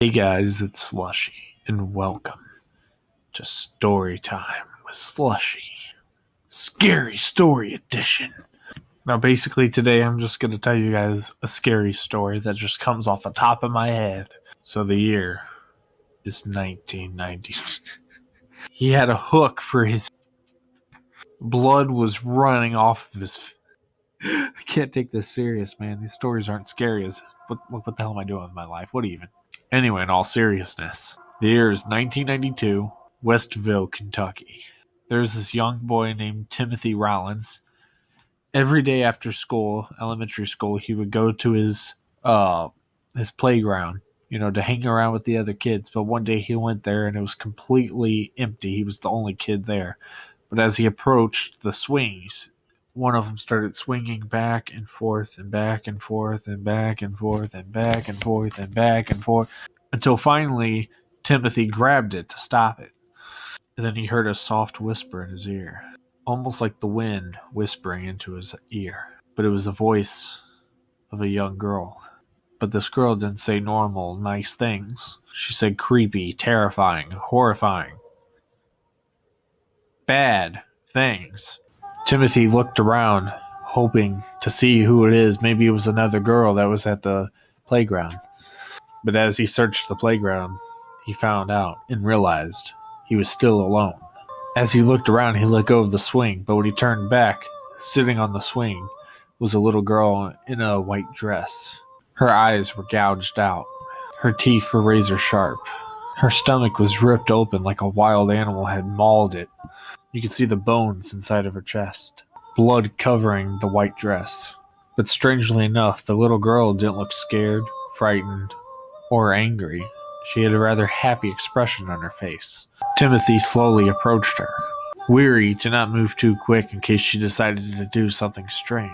Hey guys, it's Slushie, and welcome to Storytime with Slushie. Scary Story Edition. Now basically today I'm just going to tell you guys a scary story that just comes off the top of my head. So the year is 1990. He had a hook for his... Blood was running off of his... I can't take this serious, man. These stories aren't scary as... What the hell am I doing with my life? What even? Anyway, in all seriousness, the year is 1992, Westville, Kentucky. There's this young boy named Timothy Rollins. Every day after school, elementary school, he would go to his playground, to hang around with the other kids. But one day he went there and it was completely empty. He was the only kid there. But as he approached the swings, one of them started swinging back and forth and back and forth and back and forth and back and forth and back and forth until finally Timothy grabbed it to stop it. And then he heard a soft whisper in his ear, almost like the wind whispering into his ear. But it was the voice of a young girl. But this girl didn't say normal, nice things. She said creepy, terrifying, horrifying, bad things. Timothy looked around, hoping to see who it is. Maybe it was another girl that was at the playground. But as he searched the playground, he found out and realized he was still alone. As he looked around, he let go of the swing, but when he turned back, sitting on the swing was a little girl in a white dress. Her eyes were gouged out. Her teeth were razor sharp. Her stomach was ripped open like a wild animal had mauled it. You could see the bones inside of her chest, blood covering the white dress. But strangely enough, the little girl didn't look scared, frightened, or angry. She had a rather happy expression on her face. Timothy slowly approached her, weary to not move too quick in case she decided to do something strange.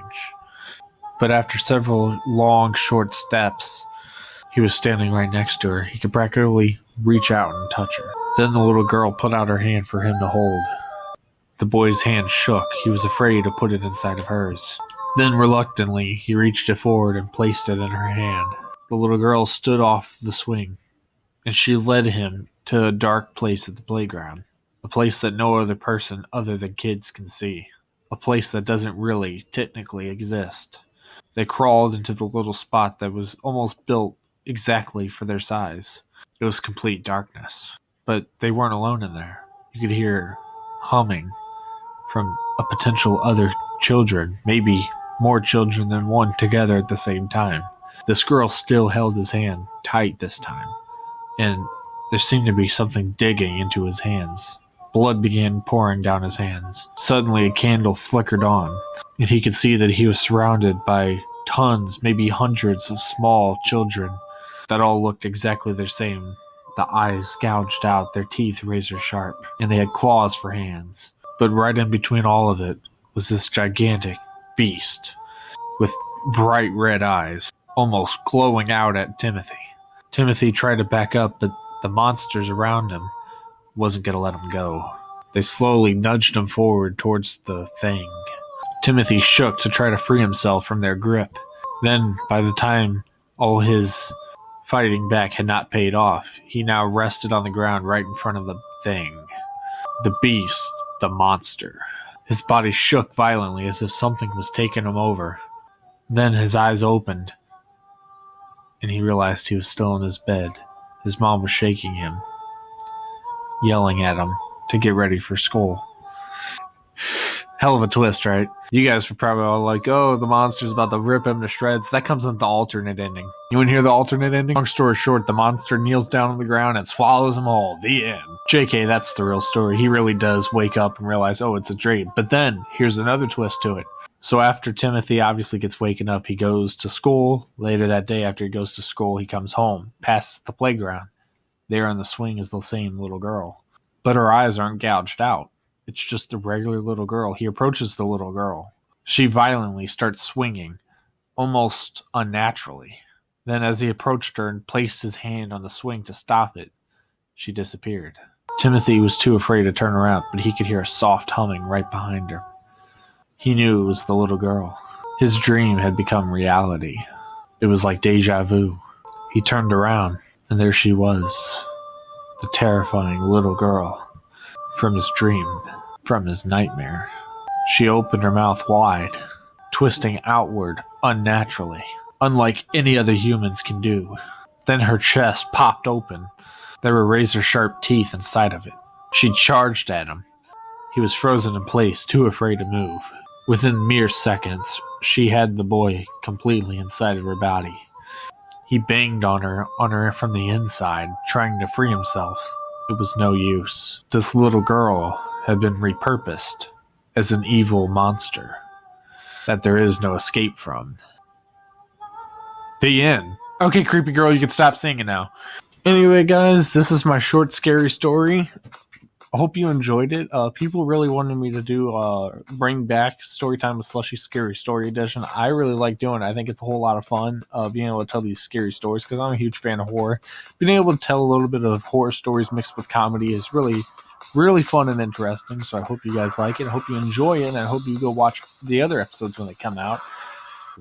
But after several long, short steps, he was standing right next to her. He could practically reach out and touch her. Then the little girl put out her hand for him to hold. The boy's hand shook. He was afraid to put it inside of hers. Then, reluctantly, he reached it forward and placed it in her hand. The little girl stood off the swing, and she led him to a dark place at the playground. A place that no other person other than kids can see. A place that doesn't really, technically exist. They crawled into the little spot that was almost built exactly for their size. It was complete darkness. But they weren't alone in there. You could hear humming from a potential other children, maybe more children than one together at the same time. This girl still held his hand tight this time, and there seemed to be something digging into his hands. Blood began pouring down his hands. Suddenly a candle flickered on, and he could see that he was surrounded by tons, maybe hundreds of small children that all looked exactly the same. The eyes gouged out, their teeth razor sharp, and they had claws for hands. But right in between all of it was this gigantic beast with bright red eyes, almost glowing out at Timothy. Timothy tried to back up, but the monsters around him wasn't going to let him go. They slowly nudged him forward towards the thing. Timothy shook to try to free himself from their grip. Then, by the time all his fighting back had not paid off, he now rested on the ground right in front of the thing. The beast, the monster. His body shook violently as if something was taking him over. Then his eyes opened, and he realized he was still in his bed. His mom was shaking him, yelling at him to get ready for school. Hell of a twist, right? You guys were probably all like, oh, the monster's about to rip him to shreds. That comes in the alternate ending. You want to hear the alternate ending? Long story short, the monster kneels down on the ground and swallows them all. The end. JK, that's the real story. He really does wake up and realize, oh, it's a dream. But then, here's another twist to it. So after Timothy obviously gets waken up, he goes to school. Later that day, after he goes to school, he comes home, passes the playground. There on the swing is the same little girl. But her eyes aren't gouged out. It's just a regular little girl. He approaches the little girl. She violently starts swinging, almost unnaturally. Then as he approached her and placed his hand on the swing to stop it, she disappeared. Timothy was too afraid to turn around, but he could hear a soft humming right behind her. He knew it was the little girl. His dream had become reality. It was like deja vu. He turned around And there she was, the terrifying little girl from his dream, from his nightmare. She opened her mouth wide, twisting outward unnaturally, unlike any other humans can do. Then her chest popped open. There were razor-sharp teeth inside of it. She charged at him. He was frozen in place, too afraid to move. Within mere seconds, she had the boy completely inside of her body. He banged on her from the inside, trying to free himself. It was no use. This little girl had been repurposed as an evil monster that there is no escape from. The end. Okay, creepy girl, you can stop singing now. Anyway, guys, this is my short, scary story. I hope you enjoyed it. People really wanted me to bring back Storytime with Slushie Scary Story Edition. I really like doing it. I think it's a whole lot of fun being able to tell these scary stories because I'm a huge fan of horror. Being able to tell a little bit of horror stories mixed with comedy is really, really fun and interesting. So I hope you guys like it. I hope you enjoy it. And I hope you go watch the other episodes when they come out.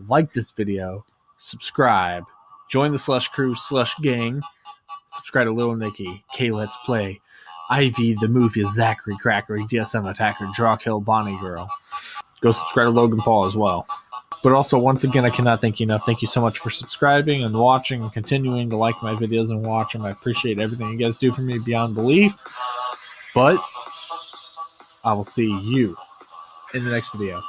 Like this video. Subscribe. Join the Slush Crew, Slush Gang. Subscribe to Little Nicky, K Let's Play, Ivy, the movie, Zachary, Crackery, DSM Attacker, Drawkill, Bonnie Girl. Go subscribe to Logan Paul as well. But also, once again, I cannot thank you enough. Thank you so much for subscribing and watching and continuing to like my videos and watch them. I appreciate everything you guys do for me beyond belief. But I will see you in the next video.